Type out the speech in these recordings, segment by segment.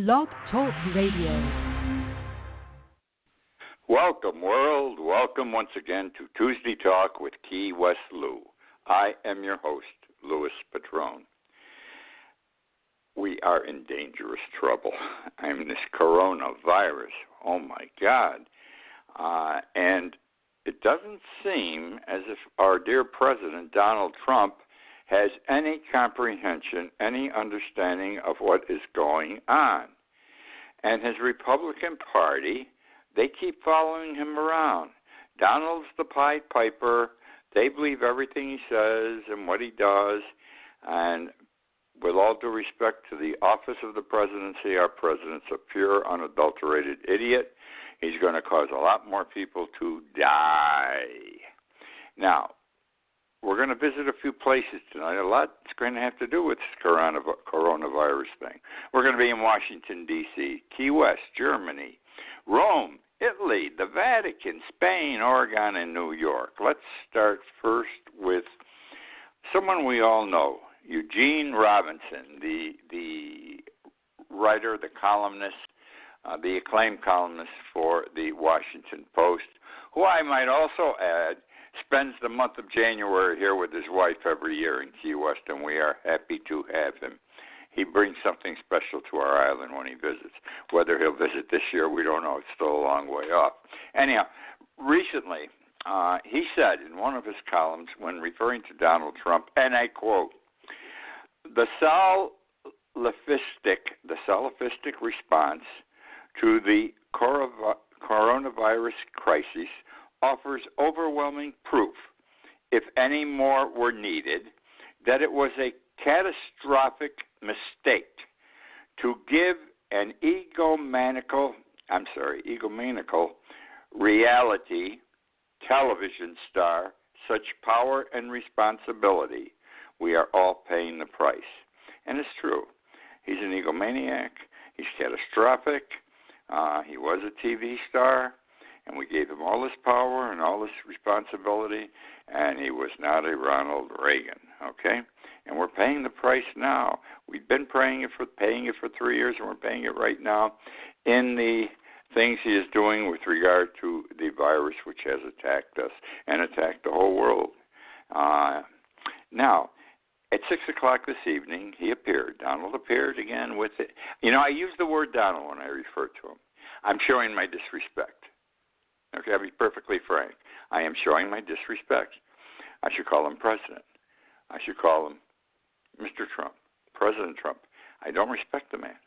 Blog Talk Radio. Welcome, world. Welcome once again to Tuesday Talk with Key West Lou. I am your host, Louis Patrone. We are in dangerous trouble. I mean, this coronavirus, oh my God. And it doesn't seem as if our dear President, Donald Trump, has any comprehension, any understanding of what is going on. And his Republican Party, they keep following him around. Donald's the Pied Piper. They believe everything he says and what he does. And with all due respect to the office of the presidency, our president's a pure, unadulterated idiot. He's going to cause a lot more people to die. Now, we're going to visit a few places tonight. A lot's going to have to do with this coronavirus thing. We're going to be in Washington, D.C., Key West, Germany, Rome, Italy, the Vatican, Spain, Oregon, and New York. Let's start first with someone we all know, Eugene Robinson, the writer, the columnist, the acclaimed columnist for the Washington Post, who I might also add spends the month of January here with his wife every year in Key West, and we are happy to have him. He brings something special to our island when he visits. Whether he'll visit this year, we don't know. It's still a long way off. Anyhow, recently, he said in one of his columns when referring to Donald Trump, and I quote, the salafistic response to the coronavirus crisis offers overwhelming proof, if any more were needed, that it was a catastrophic mistake to give an egomaniacal reality television star such power and responsibility. We are all paying the price. And it's true. He's an egomaniac. He's catastrophic. He was a TV star. And we gave him all this power and all this responsibility, and he was not a Ronald Reagan, okay? And we're paying the price now. We've been paying it for 3 years, and we're paying it right now in the things he is doing with regard to the virus which has attacked us and attacked the whole world. Now, at 6 o'clock this evening, he appeared. Donald appeared again with it. You know, I use the word Donald when I refer to him. I'm showing my disrespect. Okay, I'll be perfectly frank. I am showing my disrespect. I should call him President. I should call him Mr. Trump, President Trump. I don't respect the man.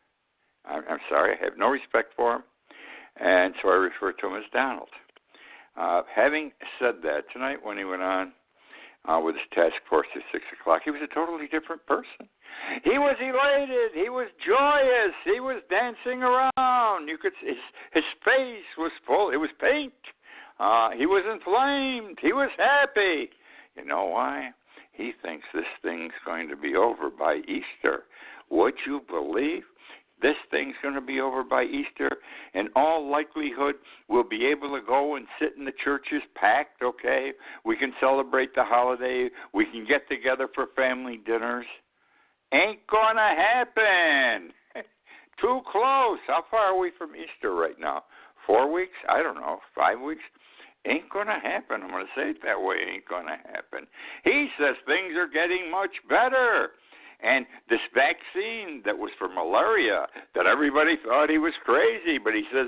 I'm sorry. I have no respect for him, and so I refer to him as Donald. Having said that, tonight when he went on with his task force at 6 o'clock, he was a totally different person. He was elated. He was joyous. He was dancing around. You could see his face was full. It was pink. He was inflamed. He was happy. You know why? He thinks this thing's going to be over by Easter. Would you believe this thing's going to be over by Easter? In all likelihood, we'll be able to go and sit in the churches packed, okay? We can celebrate the holiday. We can get together for family dinners. Ain't going to happen. Too close. How far are we from Easter right now? 4 weeks? I don't know. 5 weeks? Ain't going to happen. I'm going to say it that way. Ain't going to happen. He says things are getting much better. And this vaccine that was for malaria, that everybody thought he was crazy, but he says,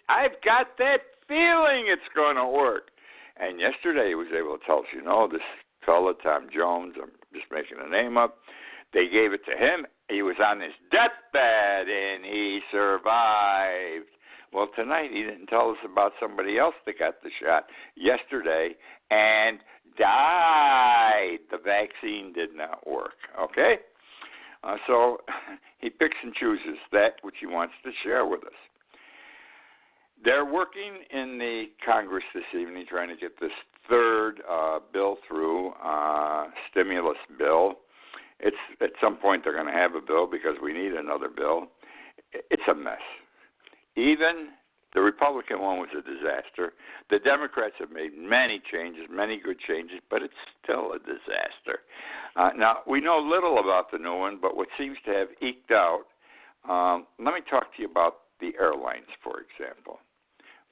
I've got that feeling it's going to work. And yesterday he was able to tell us, this fella, Tom Jones, I'm just making a name up, they gave it to him. He was on his deathbed, and he survived. Well, tonight he didn't tell us about somebody else that got the shot yesterday and died. The vaccine did not work, okay? So he picks and chooses that which he wants to share with us. They're working in the Congress this evening trying to get this third bill through, stimulus bill. At some point they're going to have a bill because we need another bill. It's a mess. Even the Republican one was a disaster. The Democrats have made many changes, many good changes, but it's still a disaster. Now, we know little about the new one, but what seems to have eked out Let me talk to you about the airlines, for example.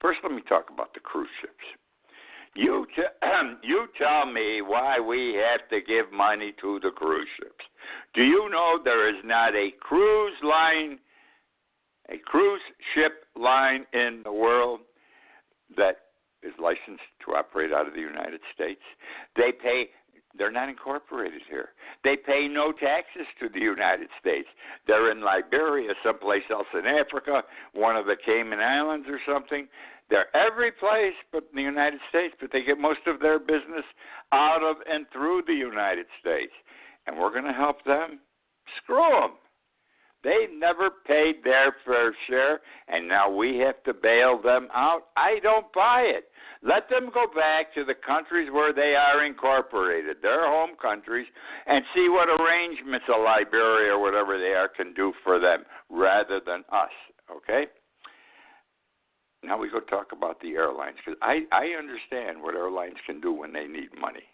First, let me talk about the cruise ships. You tell me why we have to give money to the cruise ships. Do you know there is not a cruise ship line in the world that is licensed to operate out of the United States? They're not incorporated here. They pay no taxes to the United States. They're in Liberia, someplace else in Africa, one of the Cayman Islands or something. They're every place but in the United States, but they get most of their business out of and through the United States. And we're going to help them? Screw them. They never paid their fair share, and now we have to bail them out. I don't buy it. Let them go back to the countries where they are incorporated, their home countries, and see what arrangements a Liberia or whatever they are can do for them rather than us, okay? Now we go talk about the airlines, because I understand what airlines can do when they need money.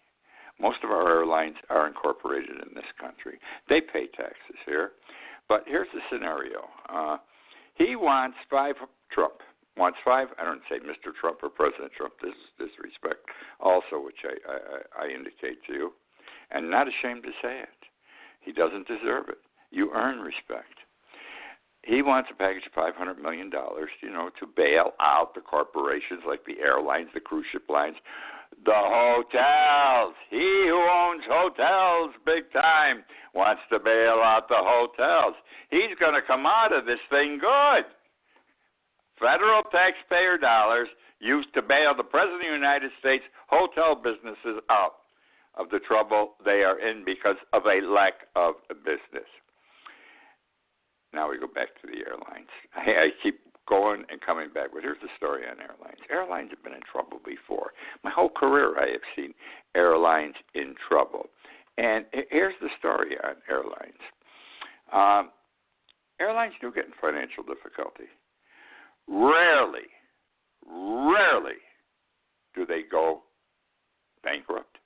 Most of our airlines are incorporated in this country. They pay taxes here. But here's the scenario. He wants Trump wants five. I don't say Mr. Trump or President Trump. This is disrespect also, which I indicate to you. And not ashamed to say it. He doesn't deserve it. You earn respect. He wants a package of $500 million, to bail out the corporations like the airlines, the cruise ship lines, the hotels. He who owns hotels big time wants to bail out the hotels. He's going to come out of this thing good. Federal taxpayer dollars used to bail the President of the United States hotel businesses out of the trouble they are in because of a lack of business. Now we go back to the airlines. I keep going and coming back, but here's the story on airlines. Airlines have been in trouble before. My whole career I have seen airlines in trouble. And here's the story on airlines. Airlines do get in financial difficulty. Rarely do they go bankrupt.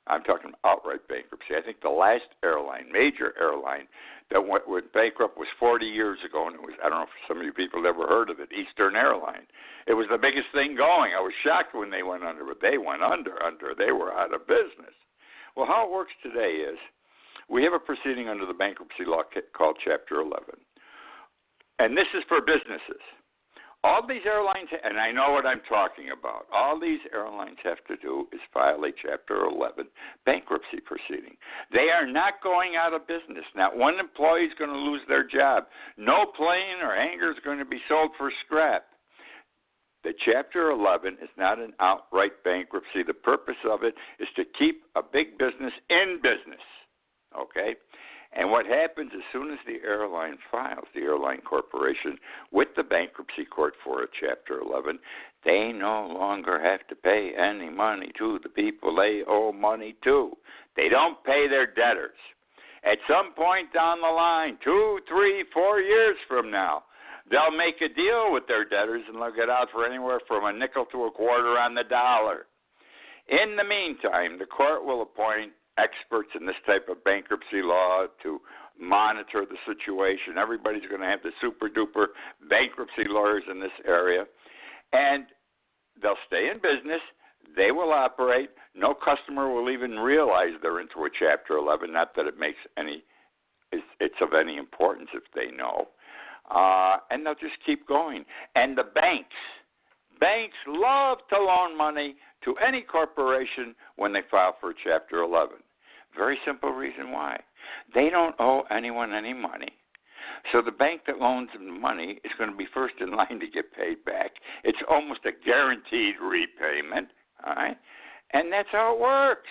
I'm talking outright bankruptcy. I think the last major airline that went bankrupt was 40 years ago, and it was, I don't know if some of you people have ever heard of it, Eastern Airline. It was the biggest thing going. I was shocked when they went under, but they went under. They were out of business. Well, how it works today is we have a proceeding under the bankruptcy law called Chapter 11, and this is for businesses. All these airlines, and I know what I'm talking about, all these airlines have to do is file a Chapter 11 bankruptcy proceeding. They are not going out of business. Not one employee is going to lose their job. No plane or hangar is going to be sold for scrap. The Chapter 11 is not an outright bankruptcy. The purpose of it is to keep a big business in business, okay? And what happens as soon as the airline files, the airline corporation, with the bankruptcy court for a Chapter 11, they no longer have to pay any money to the people they owe money to. They don't pay their debtors. At some point down the line, 2, 3, 4 years from now, they'll make a deal with their debtors and they'll get out for anywhere from a nickel to a quarter on the dollar. In the meantime, the court will appoint experts in this type of bankruptcy law to monitor the situation. Everybody's going to have the super-duper bankruptcy lawyers in this area. And they'll stay in business. They will operate. No customer will even realize they're into a Chapter 11, not that it's of any importance if they know. And they'll just keep going. And the banks love to loan money to any corporation when they file for Chapter 11. Very simple reason why. They don't owe anyone any money. So the bank that loans them money is going to be first in line to get paid back. It's almost a guaranteed repayment, all right? And that's how it works.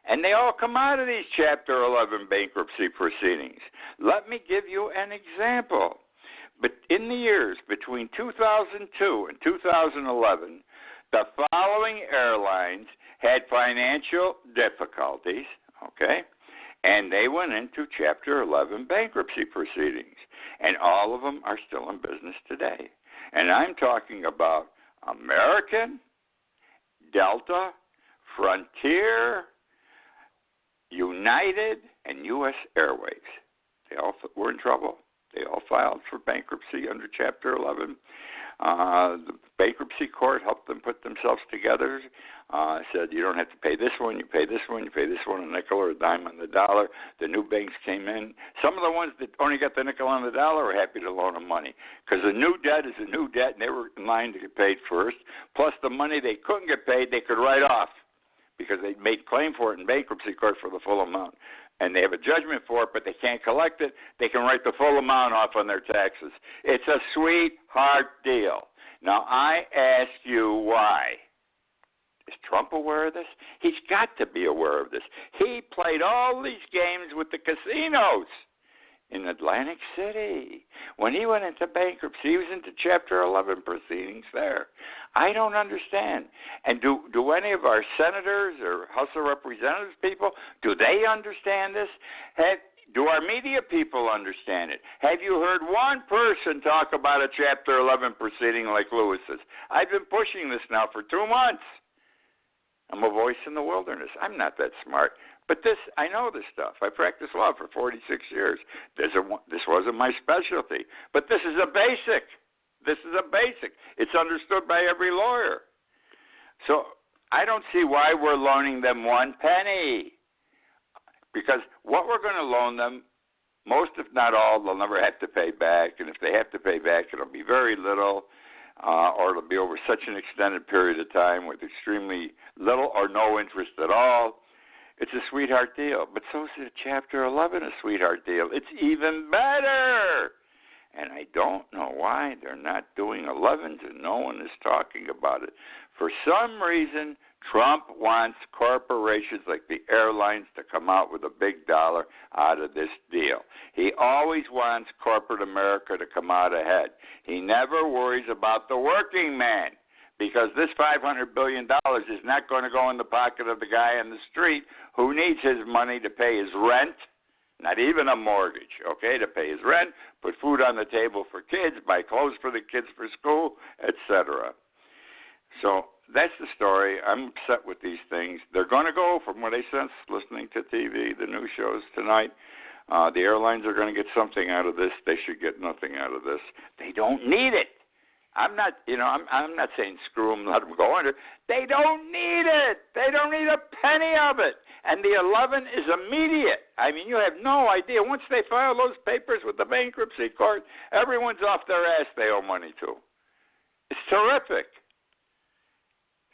And they all come out of these Chapter 11 bankruptcy proceedings. Let me give you an example. But in the years between 2002 and 2011, the following airlines had financial difficulties, okay, and they went into Chapter 11 bankruptcy proceedings, and all of them are still in business today. And I'm talking about American, Delta, Frontier, United, and U.S. Airways. They all were in trouble. They all filed for bankruptcy under Chapter 11. The bankruptcy court helped them put themselves together. Said you don't have to pay this one, you pay this one, you pay this one a nickel or a dime on the dollar. The new banks came in. Some of the ones that only got the nickel on the dollar were happy to loan them money because the new debt is a new debt, and they were in line to get paid first. Plus, the money they couldn't get paid, they could write off because they made claim for it in bankruptcy court for the full amount. And they have a judgment for it, but they can't collect it. They can write the full amount off on their taxes. It's a sweetheart deal. Now, I ask you why. Is Trump aware of this? He's got to be aware of this. He played all these games with the casinos in Atlantic City. When he went into bankruptcy, he was into Chapter 11 proceedings there. I don't understand. And do any of our senators or House of Representatives people, do they understand this? Do our media people understand it? Have you heard one person talk about a Chapter 11 proceeding like Lewis's? I've been pushing this now for 2 months. I'm a voice in the wilderness. I'm not that smart. But I know this stuff. I practiced law for 46 years. This wasn't my specialty. But this is a basic. This is a basic. It's understood by every lawyer. So I don't see why we're loaning them 1 penny. Because what we're going to loan them, most if not all, they'll never have to pay back. And if they have to pay back, it'll be very little. Or it'll be over such an extended period of time with extremely little or no interest at all. It's a sweetheart deal. But so is Chapter 11 a sweetheart deal. It's even better. And I don't know why they're not doing 11s and no one is talking about it. For some reason, Trump wants corporations like the airlines to come out with a big dollar out of this deal. He always wants corporate America to come out ahead. He never worries about the working man because this $500 billion is not going to go in the pocket of the guy on the street who needs his money to pay his rent, not even a mortgage, okay, to pay his rent, put food on the table for kids, buy clothes for the kids for school, etc. So that's the story. I'm upset with these things. They're going to go, from what I sense, listening to TV, the news shows tonight. The airlines are going to get something out of this. They should get nothing out of this. They don't need it. I'm not saying screw them, let them go under. They don't need it. They don't need a penny of it. And the 11 is immediate. I mean, you have no idea. Once they file those papers with the bankruptcy court, everyone's off their ass they owe money to. It's terrific.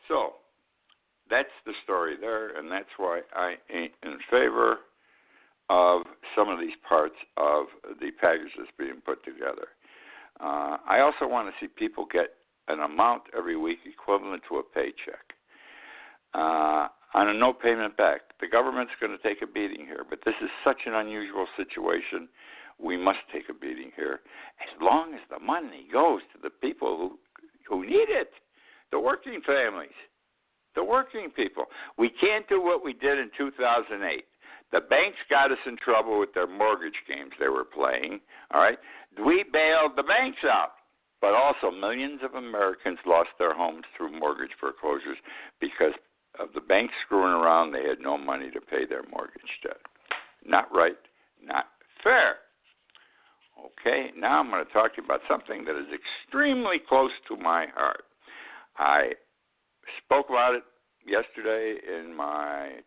So that's the story there, and that's why I ain't in favor of some of these parts of the packages being put together. I also want to see people get an amount every week equivalent to a paycheck on a no payment back. The government's going to take a beating here, but this is such an unusual situation. We must take a beating here as long as the money goes to the people who need it. The working families, the working people. We can't do what we did in 2008. The banks got us in trouble with their mortgage games they were playing, all right? We bailed the banks out, but also millions of Americans lost their homes through mortgage foreclosures because of the banks screwing around. They had no money to pay their mortgage debt. Not right, not fair. Okay, now I'm going to talk to you about something that is extremely close to my heart. I spoke about it yesterday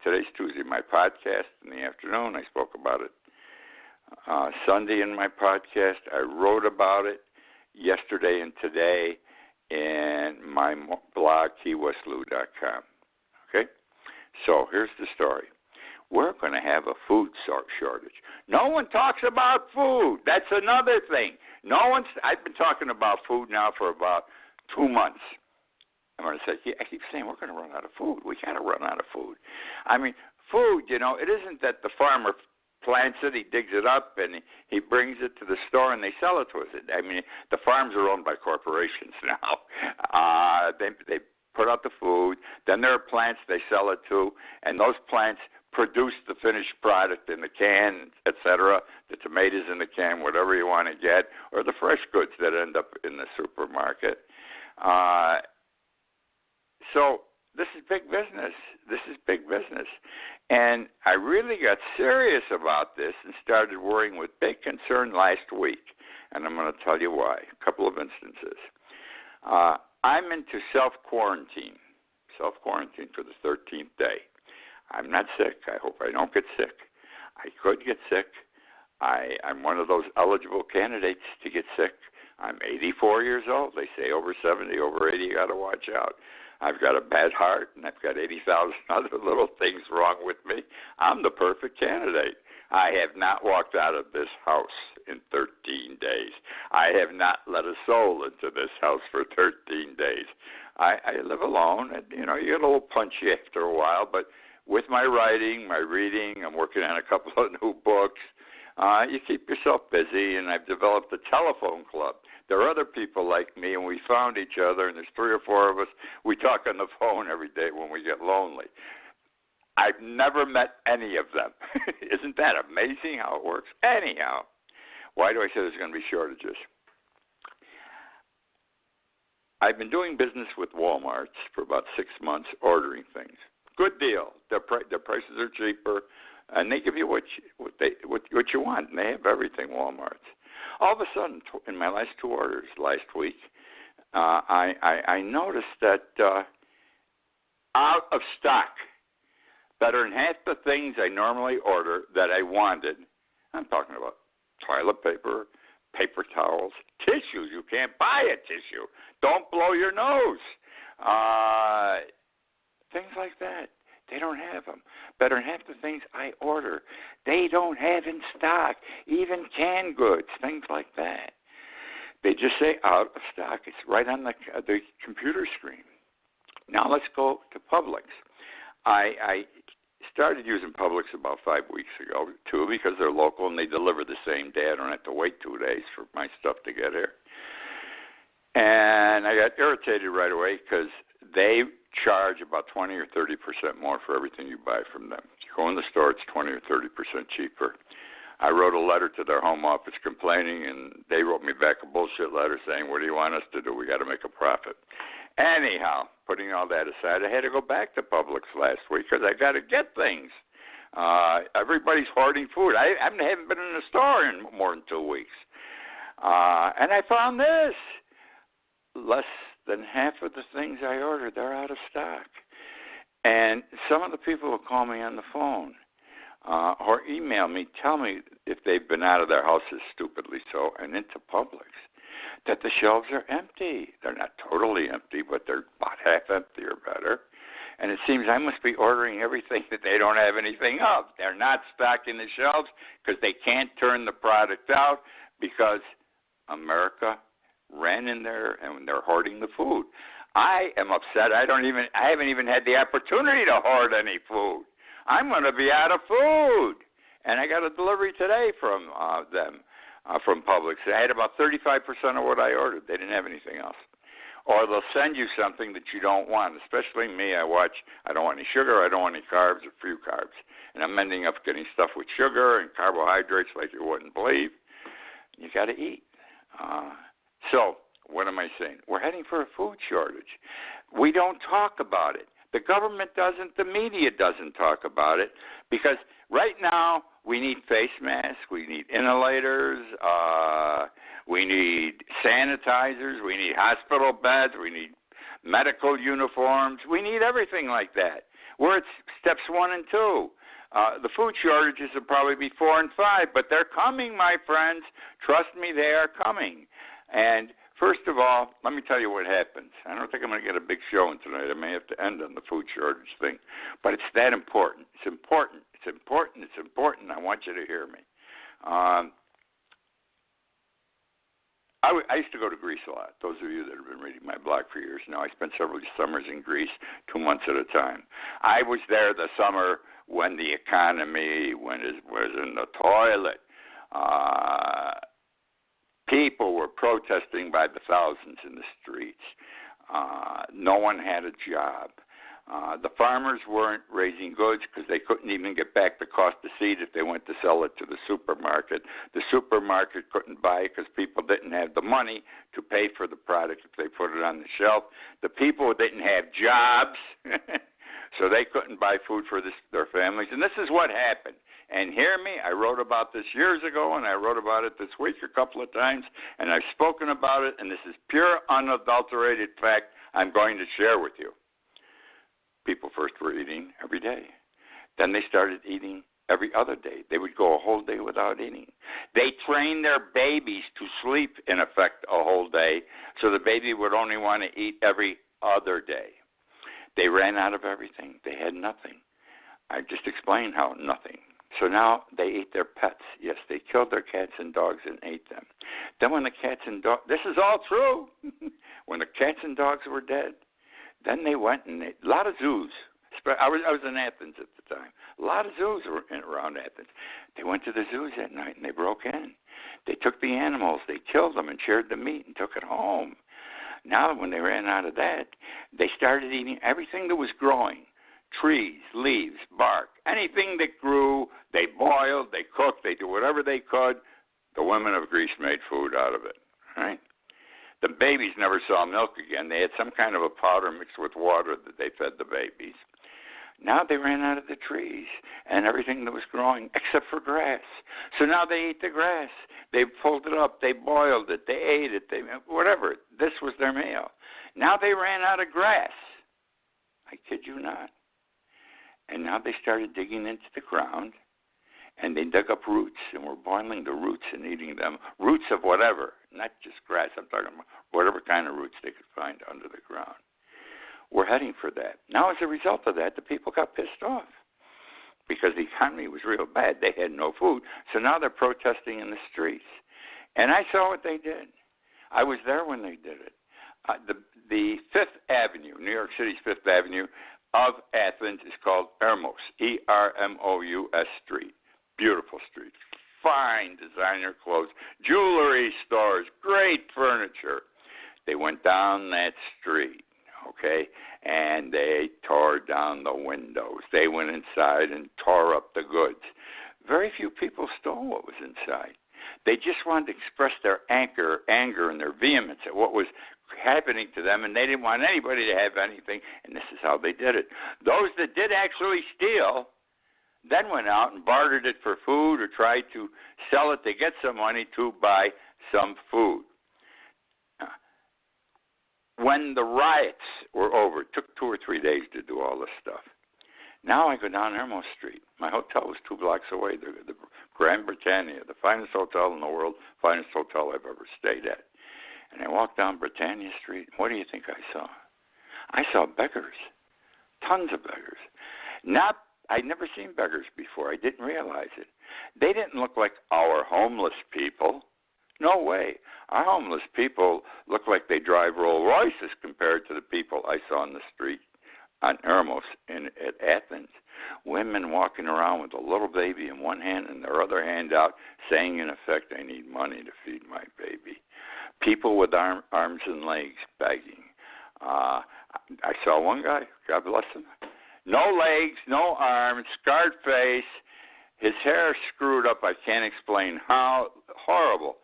today's Tuesday, my podcast in the afternoon. I spoke about it Sunday in my podcast. I wrote about it yesterday and today in my blog, keywestlou.com. Okay? So here's the story. We're going to have a food shortage. No one talks about food. That's another thing. I've been talking about food now for about 2 months. I'm going to say, I keep saying we're going to run out of food. We got to run out of food. I mean, food, it isn't that the farmer plants it, he digs it up, and he brings it to the store, and they sell it to us. I mean, the farms are owned by corporations now. They put out the food. Then there are plants they sell it to, and those plants produce the finished product in the can, etc., the tomatoes in the can, whatever you want to get, or the fresh goods that end up in the supermarket. So this is big business. This is big business. And I really got serious about this and started worrying with big concern last week and I'm going to tell you why. A couple of instances. I'm into self-quarantine for the 13th day. I'm not sick. I hope I don't get sick. I could get sick. I'm one of those eligible candidates to get sick. I'm 84 years old. They say over 70, over 80, you got to watch out. I've got a bad heart, and I've got 80,000 other little things wrong with me. I'm the perfect candidate. I have not walked out of this house in 13 days. I have not let a soul into this house for 13 days. I live alone, and, you get a little punchy after a while, but with my writing, my reading, I'm working on a couple of new books. You keep yourself busy, and I've developed a telephone club. There are other people like me, and we found each other, and there's 3 or 4 of us. We talk on the phone every day when we get lonely. I've never met any of them. Isn't that amazing how it works? Anyhow, why do I say there's going to be shortages? I've been doing business with Walmarts for about 6 months, ordering things. Good deal. Their prices are cheaper, and they give you what you want, and they have everything, Walmarts. All of a sudden, in my last 2 orders last week, I noticed that out of stock, better than half the things I normally order that I wanted. I'm talking about toilet paper, paper towels, tissues. You can't buy a tissue. Don't blow your nose. Things like that. They don't have them. Better than half the things I order, they don't have in stock. Even canned goods, things like that. They just say out of stock. It's right on the computer screen. Now let's go to Publix. I started using Publix about 5 weeks ago, too, because they're local and they deliver the same day. I don't have to wait 2 days for my stuff to get here. And I got irritated right away because they charge about 20 or 30% more for everything you buy from them. You go in the store, it's 20 or 30% cheaper. I wrote a letter to their home office complaining, and they wrote me back a bullshit letter saying, what do you want us to do? We got to make a profit. Anyhow, putting all that aside, I had to go back to Publix last week because I got to get things. Everybody's hoarding food. I haven't been in the store in more than 2 weeks. And I found this. Less than half of the things I ordered, they're out of stock. And some of the people will call me on the phone or email me, tell me if they've been out of their houses, stupidly so, and into Publix, that the shelves are empty. They're not totally empty, but they're about half empty or better. And it seems I must be ordering everything that they don't have anything of. They're not stocking the shelves because they can't turn the product out because America ran in there and they're hoarding the food. I am upset. I haven't even had the opportunity to hoard any food. I'm going to be out of food. And I got a delivery today from them, from Publix. I had about 35% of what I ordered. They didn't have anything else. Or they'll send you something that you don't want. Especially me, I don't want any sugar, I don't want any carbs or few carbs. And I'm ending up getting stuff with sugar and carbohydrates like you wouldn't believe. You got to eat. So, what am I saying? We're heading for a food shortage. We don't talk about it. The government doesn't. The media doesn't talk about it because right now we need face masks, we need inhalators, we need sanitizers, we need hospital beds, we need medical uniforms. We need everything like that. We're at steps 1 and 2. The food shortages will probably be 4 and 5, but they're coming, my friends. Trust me, they are coming. And first of all, let me tell you what happens. I don't think I'm going to get a big showing tonight. I may have to end on the food shortage thing. But it's that important. It's important. It's important. It's important. I want you to hear me. I used to go to Greece a lot. Those of you that have been reading my blog for years know I spent several summers in Greece, 2 months at a time. I was there the summer when the economy was in the toilet. People were protesting by the thousands in the streets. No one had a job. The farmers weren't raising goods because they couldn't even get back the cost of seed if they went to sell it to the supermarket. The supermarket couldn't buy it because people didn't have the money to pay for the product if they put it on the shelf. The people didn't have jobs, so they couldn't buy food for their families. And this is what happened. And hear me, I wrote about this years ago, and I wrote about it this week a couple of times, and I've spoken about it, and this is pure, unadulterated fact I'm going to share with you. People first were eating every day. Then they started eating every other day. They would go a whole day without eating. They trained their babies to sleep, in effect, a whole day, so the baby would only want to eat every other day. They ran out of everything. They had nothing. I just explained how nothing. So now they ate their pets. Yes, they killed their cats and dogs and ate them. Then when the cats and dogs, this is all true, when the cats and dogs were dead, then they went and a lot of zoos. I was in Athens at the time. A lot of zoos were around Athens. They went to the zoos at night and they broke in. They took the animals, they killed them and shared the meat and took it home. Now when they ran out of that, they started eating everything that was growing. Trees, leaves, bark, anything that grew, they boiled, they cooked, they did whatever they could. The women of Greece made food out of it, right? The babies never saw milk again. They had some kind of a powder mixed with water that they fed the babies. Now they ran out of the trees and everything that was growing except for grass. So now they ate the grass. They pulled it up, they boiled it, they ate it, whatever. This was their meal. Now they ran out of grass. I kid you not. And now they started digging into the ground, and they dug up roots, and were boiling the roots and eating them. Roots of whatever, not just grass. I'm talking about whatever kind of roots they could find under the ground. We're heading for that. Now, as a result of that, the people got pissed off because the economy was real bad. They had no food. So now they're protesting in the streets. And I saw what they did. I was there when they did it. The Fifth Avenue, New York City's Fifth Avenue of Athens is called Ermos, E-R-M-O-U-S Street. Beautiful street. Fine designer clothes, jewelry stores, great furniture. They went down that street, okay, and they tore down the windows. They went inside and tore up the goods. Very few people stole what was inside. They just wanted to express their anger and their vehemence at what was happening to them, and they didn't want anybody to have anything, and this is how they did it. Those that did actually steal then went out and bartered it for food or tried to sell it to get some money to buy some food. When the riots were over, it took 2 or 3 days to do all this stuff. Now I go down Ermos Street. My hotel was 2 blocks away, the Grand Britannia, the finest hotel in the world, finest hotel I've ever stayed at. And I walked down Britannia Street. What do you think I saw? I saw beggars, tons of beggars. I'd never seen beggars before. I didn't realize it. They didn't look like our homeless people. No way. Our homeless people look like they drive Rolls Royces compared to the people I saw on the street on Ermos at Athens. Women walking around with a little baby in one hand and their other hand out, saying, in effect, I need money to feed my baby. People with arms and legs begging. I saw one guy, God bless him, no legs, no arms, scarred face, his hair screwed up. I can't explain how. Horrible.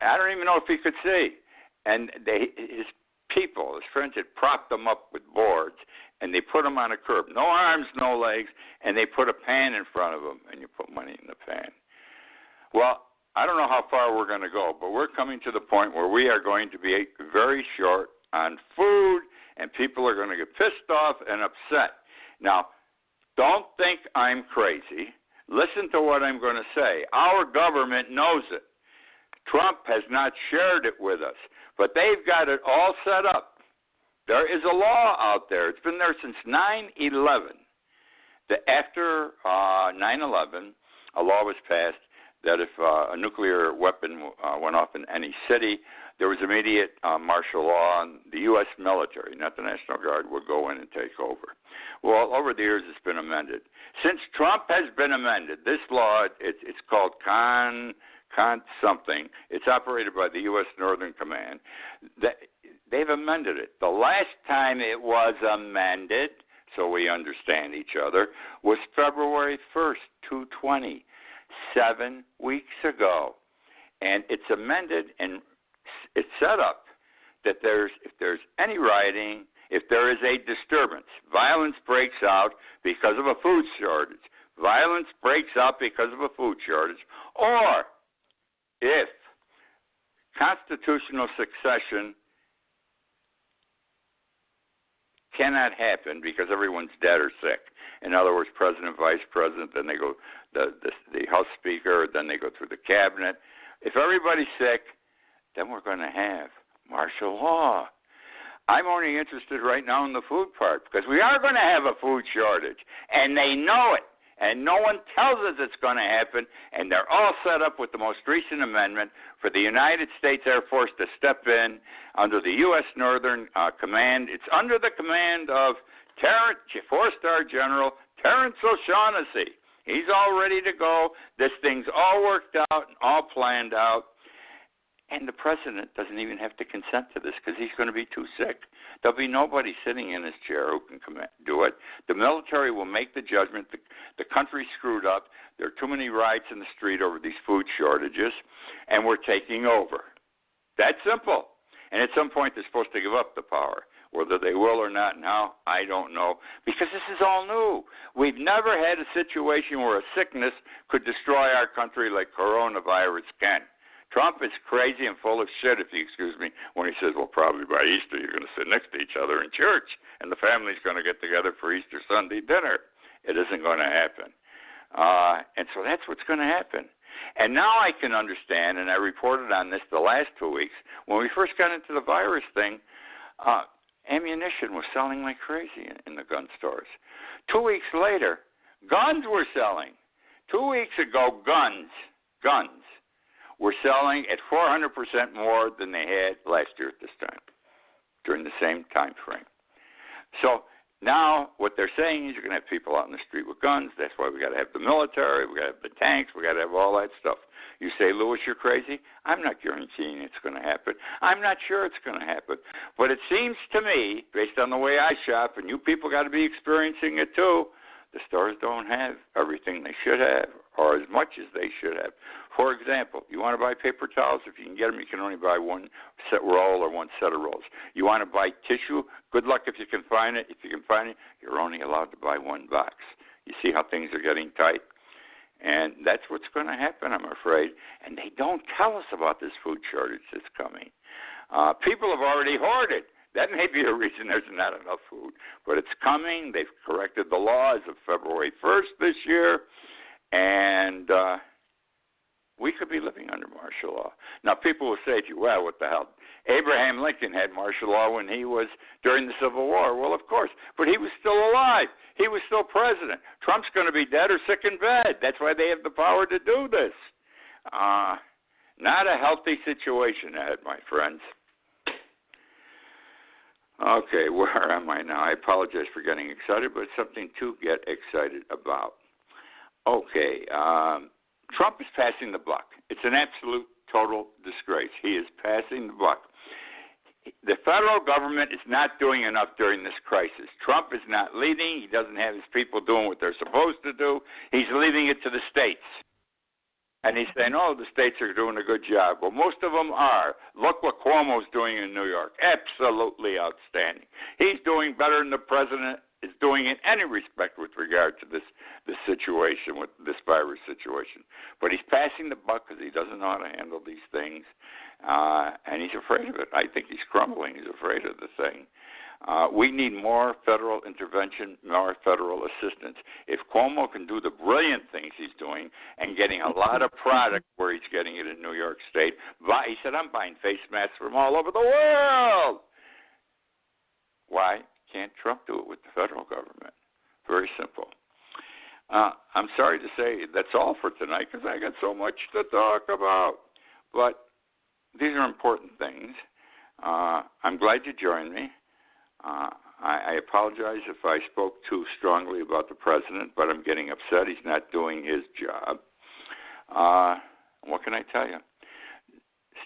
I don't even know if he could see. And his friends had propped him up with boards, and they put him on a curb. No arms, no legs, and they put a pan in front of him, and you put money in the pan. Well, I don't know how far we're going to go, but we're coming to the point where we are going to be very short on food, and people are going to get pissed off and upset. Now, don't think I'm crazy. Listen to what I'm going to say. Our government knows it. Trump has not shared it with us, but they've got it all set up. There is a law out there. It's been there since 9/11. After 9/11, a law was passed that if a nuclear weapon went off in any city, there was immediate martial law, and the U.S. military, not the National Guard, would go in and take over. Well, over the years, it's been amended. Since Trump has been amended, this law, it's called Con something. It's operated by the U.S. Northern Command. They've amended it. The last time it was amended, so we understand each other, was February 1st, 2020, 7 weeks ago. And it's amended, and it's set up that if there's any rioting, if there is a disturbance, violence breaks out because of a food shortage, violence breaks out because of a food shortage, or if constitutional succession cannot happen because everyone's dead or sick. In other words, president, vice president, then they go the House Speaker, then they go through the cabinet. If everybody's sick, then we're going to have martial law. I'm only interested right now in the food part because we are going to have a food shortage, and they know it, and no one tells us it's going to happen, and they're all set up with the most recent amendment for the United States Air Force to step in under the U.S. Northern Command. It's under the command of four-star General Terrence O'Shaughnessy. He's all ready to go. This thing's all worked out and all planned out. And the president doesn't even have to consent to this because he's going to be too sick. There'll be nobody sitting in his chair who can do it. The military will make the judgment. The country's screwed up. There are too many riots in the street over these food shortages, and we're taking over. That's simple. And at some point, they're supposed to give up the power. Whether they will or not now, I don't know, because this is all new. We've never had a situation where a sickness could destroy our country like coronavirus can. Trump is crazy and full of shit, if you excuse me, when he says, well, probably by Easter you're going to sit next to each other in church and the family's going to get together for Easter Sunday dinner. It isn't going to happen. And so that's what's going to happen. And now I can understand, and I reported on this the last 2 weeks, when we first got into the virus thing, ammunition was selling like crazy in the gun stores. 2 weeks later, guns were selling. 2 weeks ago, guns were selling at 400% more than they had last year at this time, during the same time frame. So now what they're saying is you're going to have people out in the street with guns. That's why we got to have the military. We got to have the tanks. We got to have all that stuff. You say, Lewis, you're crazy? I'm not guaranteeing it's going to happen. I'm not sure it's going to happen. But it seems to me, based on the way I shop, and you people got to be experiencing it too, the stores don't have everything they should have or as much as they should have. For example, you want to buy paper towels? If you can get them, you can only buy one set roll or one set of rolls. You want to buy tissue? Good luck if you can find it. If you can find it, you're only allowed to buy one box. You see how things are getting tight? And that's what's going to happen, I'm afraid. And they don't tell us about this food shortage that's coming. People have already hoarded. That may be a reason there's not enough food. But it's coming. They've corrected the law as of February 1st this year. And we could be living under martial law. Now, people will say to you, well, what the hell? Abraham Lincoln had martial law when he was during the Civil War. Well, of course. But he was still alive. He was still president. Trump's going to be dead or sick in bed. That's why they have the power to do this. Not a healthy situation ahead, my friends. Okay, where am I now? I apologize for getting excited, but it's something to get excited about. Okay, Trump is passing the buck. It's an absolute total disgrace. He is passing the buck. The federal government is not doing enough during this crisis. Trump is not leading. He doesn't have his people doing what they're supposed to do. He's leaving it to the states. And he's saying, oh, the states are doing a good job. Well, most of them are. Look what Cuomo's doing in New York. Absolutely outstanding. He's doing better than the president is doing in any respect with regard to this situation, with this virus situation. But he's passing the buck because he doesn't know how to handle these things, and he's afraid of it. I think he's crumbling. He's afraid of the thing. We need more federal intervention, more federal assistance. If Cuomo can do the brilliant things he's doing and getting a lot of product where he's getting it in New York State, he said, I'm buying face masks from all over the world. Why can't Trump do it with the federal government? Very simple. I'm sorry to say that's all for tonight because I got so much to talk about. But these are important things. I'm glad you joined me. I apologize if I spoke too strongly about the president, but I'm getting upset. He's not doing his job. What can I tell you?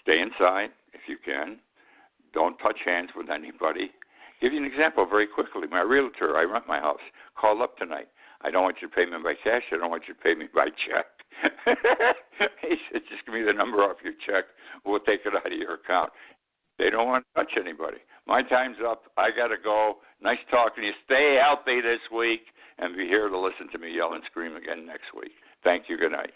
Stay inside if you can. Don't touch hands with anybody. Give you an example very quickly. My realtor, I rent my house, called up tonight. I don't want you to pay me by cash. I don't want you to pay me by check. He said, just give me the number off your check. We'll take it out of your account. They don't want to touch anybody. My time's up. I got to go. Nice talking to you. Stay healthy this week, and be here to listen to me yell and scream again next week. Thank you. Good night.